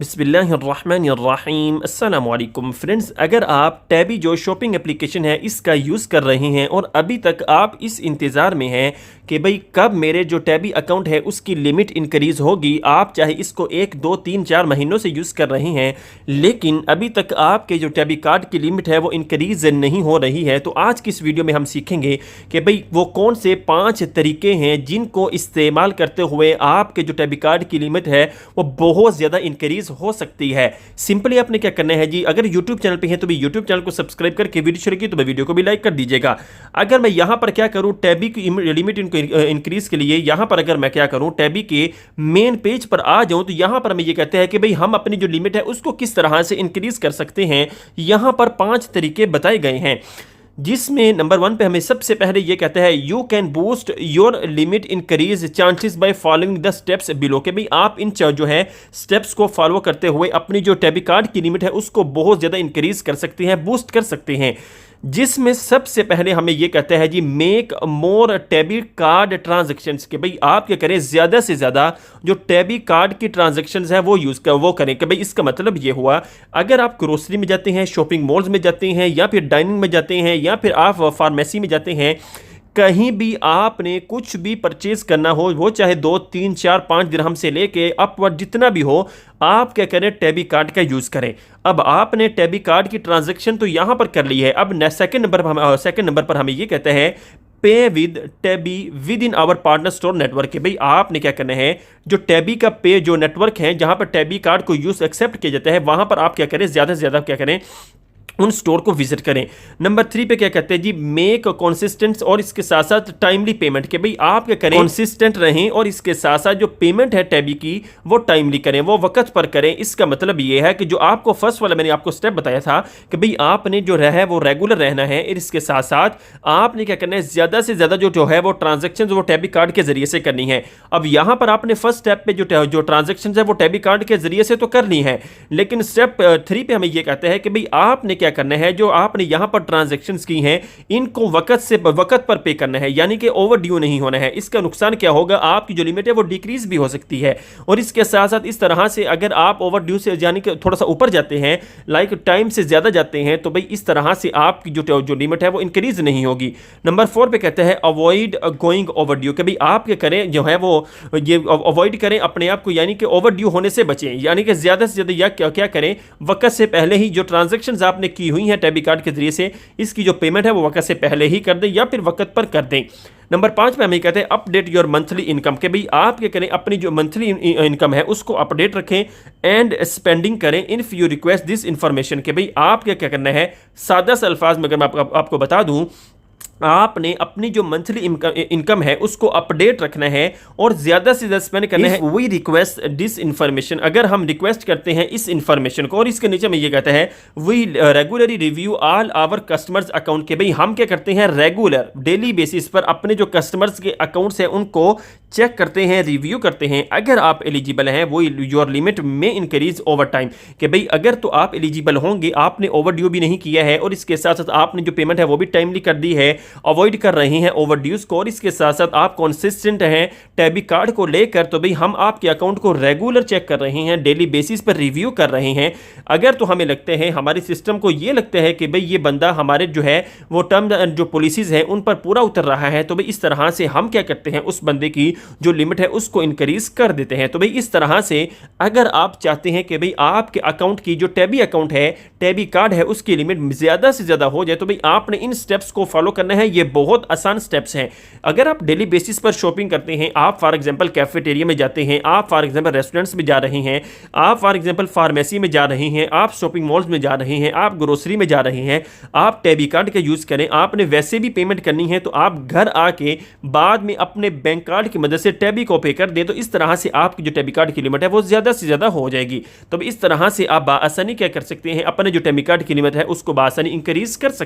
बिस्मिल्लाहिर्रहमानिर्रहीम अस्सलाम वालेकुम फ्रेंड्स, अगर आप टैबी जो शॉपिंग एप्लीकेशन है इसका यूज़ कर रहे हैं और अभी तक आप इस इंतज़ार में हैं कि भाई कब मेरे जो टैबी अकाउंट है उसकी लिमिट इंक्रीज़ होगी, आप चाहे इसको 1, 2, 3, 4 महीनों से यूज़ कर रहे हैं लेकिन अभी तक आपके जो टैबी कार्ड की लिमिट है वो इंक्रीज़ नहीं हो रही है, तो आज की इस वीडियो में हम सीखेंगे कि भाई वो कौन से 5 तरीके हैं जिनको इस्तेमाल करते हुए आपके जो टैबी कार्ड की लिमिट है वो बहुत ज़्यादा इंक्रीज़ हो सकती है। सिंपली आपने क्या करना है जी, अगर YouTube चैनल पे है तो भी YouTube चैनल को सब्सक्राइब करके वीडियो शुरू की तो वीडियो को भी लाइक कर दीजिएगा। अगर मैं यहां पर क्या करूं, टैबी की लिमिट इंक्रीज के लिए यहां पर अगर मैं क्या करूं, टैबी के मेन पेज पर आ जाऊं तो यहां पर मैं ये कहते हैं कि भाई हम अपनी जो लिमिट है उसको किस तरह से इंक्रीज कर सकते हैं। यहां पर 5 तरीके बताए गए हैं जिसमें नंबर 1 पे हमें सबसे पहले ये कहता है you can boost your limit increase chances by following the steps below, के भाई आप इन जो है स्टेप्स को फॉलो करते हुए अपनी जो टैबी कार्ड की लिमिट है उसको बहुत ज़्यादा इंक्रीज कर सकते हैं, बूस्ट कर सकते हैं। जिसमें सबसे पहले हमें यह कहता है जी make more debit card transactions, के भाई आप क्या करें ज़्यादा से ज़्यादा जो टैबी कार्ड की ट्रांजैक्शंस है वो करें। कि भाई इसका मतलब ये हुआ, अगर आप ग्रोसरी में जाते हैं, शॉपिंग मॉल्स में जाते हैं या फिर डाइनिंग में जाते हैं या फिर आप फार्मेसी में जाते हैं, कहीं भी आपने कुछ भी परचेज करना हो, वो चाहे 2, 3, 4, 5 दिरहम से लेके अपवर्ड जितना भी हो, आप क्या करें टैबी कार्ड का यूज़ करें। अब आपने टैबी कार्ड की ट्रांजैक्शन तो यहाँ पर कर ली है। अब सेकंड नंबर पर हमें ये कहते हैं pay with Tabby within our partner store network, के भाई आपने क्या करना है, जो टैबी का पे जो नेटवर्क है जहाँ पर टैबी कार्ड को यूज़ एक्सेप्ट किया जाता है वहाँ पर आप क्या करें, ज़्यादा से ज़्यादा क्या करें, उन स्टोर को विजिट करें। नंबर 3 पे क्या कहते हैं जी मेक कंसिस्टेंट और इसके साथ साथ टाइमली पेमेंट, के भाई आप क्या करें कंसिस्टेंट रहें और इसके साथ साथ जो पेमेंट है टैबी की वो टाइमली करें, वो वक्त पर करें। इसका मतलब ये है कि जो आपको फर्स्ट वाला मैंने आपको स्टेप बताया था कि भाई आपने जो है वो रेगुलर रहना है और इसके साथ साथ आपने क्या करना है ज़्यादा से ज़्यादा जो है वो ट्रांजेक्शन वो टैबी कार्ड के जरिए से करनी है। अब यहाँ पर आपने फर्स्ट स्टेप पे जो ट्रांजेक्शन है वो टैबी कार्ड के जरिए से तो करनी है, लेकिन स्टेप 3 पे हमें ये कहते हैं कि भाई आपने क्या करना है, जो आपने यहां पर ट्रांजैक्शंस की हैं इनको वक्त पर पे करना है, यानी कि ओवरड्यू नहीं होना है। इसका नुकसान क्या होगा, आपकी जो लिमिट है वो डिक्रीज भी हो सकती है और इसके साथ साथ इस तरह से अगर आप ओवरड्यू से यानी कि थोड़ा सा ऊपर जाते हैं, लाइक टाइम से ज्यादा जाते हैं, तो भाई इस तरह से आपकी जो लिमिट है वो इंक्रीज नहीं होगी। नंबर 4 पे कहते हैं अवॉइड गोइंग ओवरड्यू, कि भाई आप क्या करें जो है वो ये अवॉइड करें अपने आप को, यानी कि ओवरड्यू होने से बचें, यानी कि ज्यादा से ज्यादा या क्या करें वक्त से पहले ही जो ट्रांजैक्शंस आपने की हुई है टैबी कार्ड के जरिए से इसकी जो पेमेंट है वो वक्त से पहले ही कर दें या फिर वक्त पर कर दें। नंबर 5 पे हमें कहते हैं अपडेट योर मंथली इनकम, के भाई आप क्या करें अपनी जो मंथली इनकम है उसको अपडेट रखें एंड स्पेंडिंग करें if you request this information, के भाई आप क्या करना है, सादा से अल्फाज में अगर मैं आपको बता दूं, आपने अपनी जो मंथली इनकम है उसको अपडेट रखना है और ज्यादा से ज्यादा स्पेंड करना है। वी रिक्वेस्ट दिस इंफॉर्मेशन, अगर हम रिक्वेस्ट करते हैं इस इंफॉर्मेशन को, और इसके नीचे में ये कहता है we regularly review all our customers account, के भाई हम क्या करते हैं रेगुलर डेली बेसिस पर अपने जो कस्टमर्स के अकाउंट्स हैं उनको चेक करते हैं, रिव्यू करते हैं। अगर आप एलिजिबल हैं वो योर लिमिट में इंक्रीज ओवर टाइम, कि भाई अगर तो आप एलिजिबल होंगे, आपने ओवरड्यू भी नहीं किया है और इसके साथ साथ आपने जो पेमेंट है वो भी टाइमली कर दी है, अवॉइड कर रहे हैं ओवरड्यूज को, और इसके साथ साथ आप कंसिस्टेंट हैं टैबी कार्ड को लेकर, तो भाई हम आपके अकाउंट को रेगुलर चेक कर रहे हैं, डेली बेसिस पर रिव्यू कर रहे हैं। अगर तो हमें लगते हैं, हमारे सिस्टम को ये लगता है कि भाई ये बंदा हमारे जो है वो टर्म जो पॉलिसीज है उन पर पूरा उतर रहा है, तो भाई इस तरह से हम क्या करते हैं उस बंदे की जो लिमिट है उसको इंक्रीज कर देते हैं। तो भाई इस तरह से अगर आप चाहते हैं कि भाई आपके अकाउंट की जो टैबी अकाउंट है टैबी कार्ड है उसकी लिमिट ज्यादा से ज्यादा हो जाए, तो भाई आपने इन स्टेप्स को फॉलो करना है। ये बहुत आसान स्टेप्स हैं। अगर आप डेली बेसिस पर शॉपिंग करते हैं, आप फॉर एग्जांपल कैफेटेरिया में जाते हैं, आप फॉर एग्जांपल रेस्टोरेंट्स में जा रहे हैं, आप फॉर एग्जांपल फार्मेसी में जा रहे हैं, आप शॉपिंग मॉल्स में जा रहे हैं, आप ग्रोसरी में जा रहे हैं, आप टैबी कार्ड का यूज़ करें। आपने वैसे भी पेमेंट करनी है तो आप घर आके बाद में अपने बैंक कार्ड की मदद से टैबी को पे कर दें, तो इस तरह से आपकी जो टैबी कार्ड की लिमिट है वो ज़्यादा से ज़्यादा हो जाएगी। तो इस तरह से आप बाआसानी क्या कर सकते हैं, अपने जो टैबी कार्ड की लिमिट है उसको बाआसानी इंक्रीज कर सकते हैं।